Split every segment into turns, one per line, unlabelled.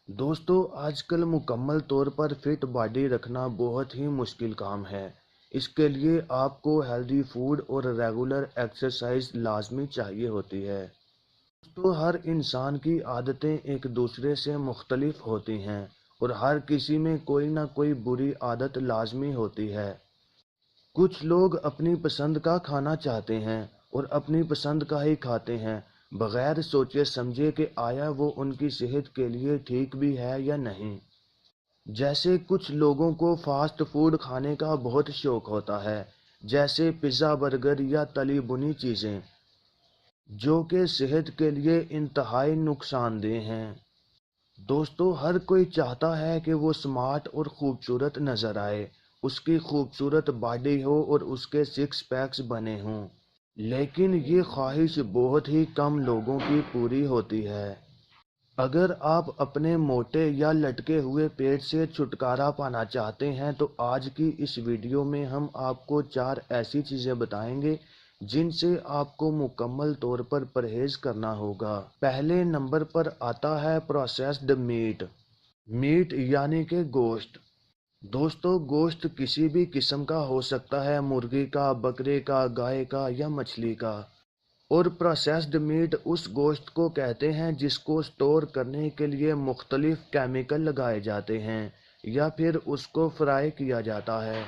दोस्तों आजकल मुकम्मल तौर पर फिट बॉडी रखना बहुत ही मुश्किल काम है। इसके लिए आपको हेल्दी फूड और रेगुलर एक्सरसाइज लाजमी चाहिए होती है। दोस्तों हर इंसान की आदतें एक दूसरे से मुख्तलिफ होती हैं और हर किसी में कोई ना कोई बुरी आदत लाजमी होती है। कुछ लोग अपनी पसंद का खाना चाहते हैं और अपनी पसंद का ही खाते हैं, बगैर सोचे समझे कि आया वो उनकी सेहत के लिए ठीक भी है या नहीं। जैसे कुछ लोगों को फास्ट फूड खाने का बहुत शौक होता है, जैसे पिज़्ज़ा, बर्गर या तली भुनी चीज़ें, जो कि सेहत के लिए इंतहाई नुकसानदेह हैं। दोस्तों हर कोई चाहता है कि वो स्मार्ट और खूबसूरत नजर आए, उसकी खूबसूरत बॉडी हो और उसके सिक्स पैक्स बने हों, लेकिन ये ख्वाहिश बहुत ही कम लोगों की पूरी होती है। अगर आप अपने मोटे या लटके हुए पेट से छुटकारा पाना चाहते हैं तो आज की इस वीडियो में हम आपको 4 ऐसी चीज़ें बताएंगे जिनसे आपको मुकम्मल तौर पर परहेज करना होगा। पहले नंबर पर आता है प्रोसेस्ड मीट। मीट यानी कि गोश्त। दोस्तों गोश्त किसी भी किस्म का हो सकता है, मुर्गी का, बकरे का, गाय का या मछली का। और प्रोसेस्ड मीट उस गोश्त को कहते हैं जिसको स्टोर करने के लिए मुख्तलिफ केमिकल लगाए जाते हैं या फिर उसको फ्राई किया जाता है।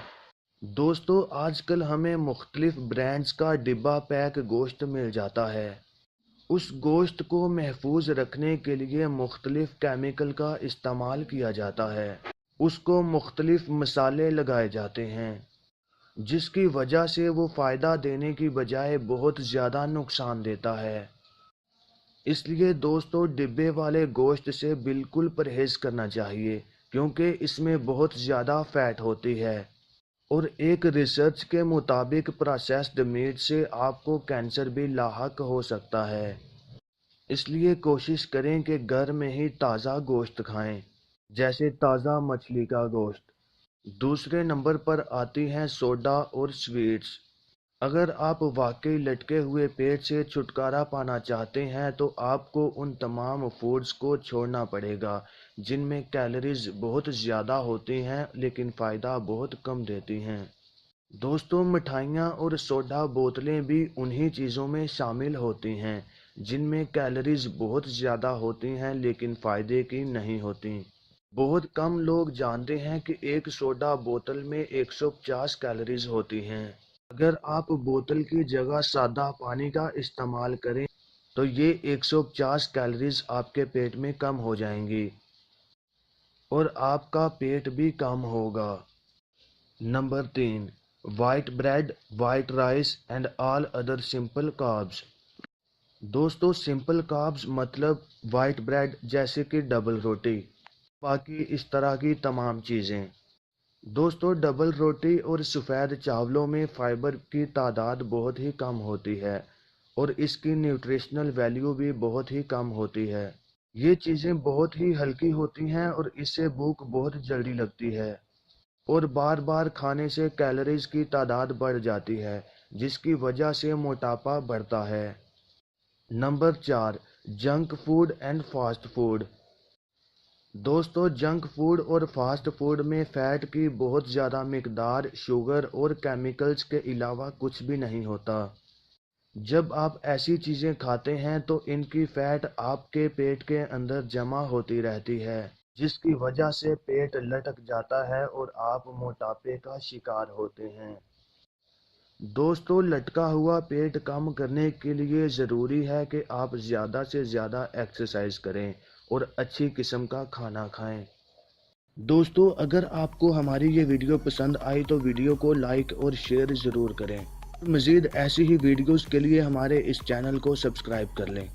दोस्तों आजकल हमें मुख्तलिफ ब्रांड्स का डिब्बा पैक गोश्त मिल जाता है। उस गोश्त को महफूज रखने के लिए मुख्तलिफ केमिकल का इस्तेमाल किया जाता है, उसको मुख्तलिफ मसाले लगाए जाते हैं, जिसकी वजह से वो फ़ायदा देने की बजाय बहुत ज़्यादा नुकसान देता है। इसलिए दोस्तों डिब्बे वाले गोश्त से बिल्कुल परहेज करना चाहिए, क्योंकि इसमें बहुत ज़्यादा फैट होती है। और एक रिसर्च के मुताबिक प्रोसेस्ड मीट से आपको कैंसर भी लाहक हो सकता है। इसलिए कोशिश करें कि घर में ही ताज़ा गोश्त खाएं, जैसे ताज़ा मछली का गोश्त। दूसरे नंबर पर आती हैं सोडा और स्वीट्स। अगर आप वाकई लटके हुए पेट से छुटकारा पाना चाहते हैं तो आपको उन तमाम फूड्स को छोड़ना पड़ेगा जिनमें कैलोरीज बहुत ज़्यादा होती हैं लेकिन फ़ायदा बहुत कम देती हैं। दोस्तों मिठाइयाँ और सोडा बोतलें भी उन्हीं चीज़ों में शामिल होती हैं जिनमें कैलोरीज बहुत ज़्यादा होती हैं लेकिन फ़ायदे की नहीं होती। बहुत कम लोग जानते हैं कि एक सोडा बोतल में 150 कैलोरीज होती हैं। अगर आप बोतल की जगह सादा पानी का इस्तेमाल करें तो ये 150 कैलोरीज आपके पेट में कम हो जाएंगी और आपका पेट भी कम होगा। Number 3, white bread, white rice and all other simple carbs. दोस्तों सिंपल कार्ब्स मतलब वाइट ब्रेड जैसे कि डबल रोटी, बाकी इस तरह की तमाम चीज़ें। दोस्तों डबल रोटी और सफ़ेद चावलों में फ़ाइबर की तादाद बहुत ही कम होती है और इसकी न्यूट्रिशनल वैल्यू भी बहुत ही कम होती है। ये चीज़ें बहुत ही हल्की होती हैं और इससे भूख बहुत जल्दी लगती है और बार बार खाने से कैलोरीज की तादाद बढ़ जाती है, जिसकी वजह से मोटापा बढ़ता है। Number 4, junk food and fast food. दोस्तों जंक फूड और फास्ट फूड में फ़ैट की बहुत ज़्यादा मिकदार, शुगर और केमिकल्स के अलावा कुछ भी नहीं होता। जब आप ऐसी चीज़ें खाते हैं तो इनकी फ़ैट आपके पेट के अंदर जमा होती रहती है, जिसकी वजह से पेट लटक जाता है और आप मोटापे का शिकार होते हैं। दोस्तों लटका हुआ पेट कम करने के लिए ज़रूरी है कि आप ज़्यादा से ज़्यादा एक्सरसाइज करें और अच्छी किस्म का खाना खाएं। दोस्तों अगर आपको हमारी ये वीडियो पसंद आई तो वीडियो को लाइक और शेयर ज़रूर करें। मज़ीद ऐसी ही वीडियोज़ के लिए हमारे इस चैनल को सब्सक्राइब कर लें।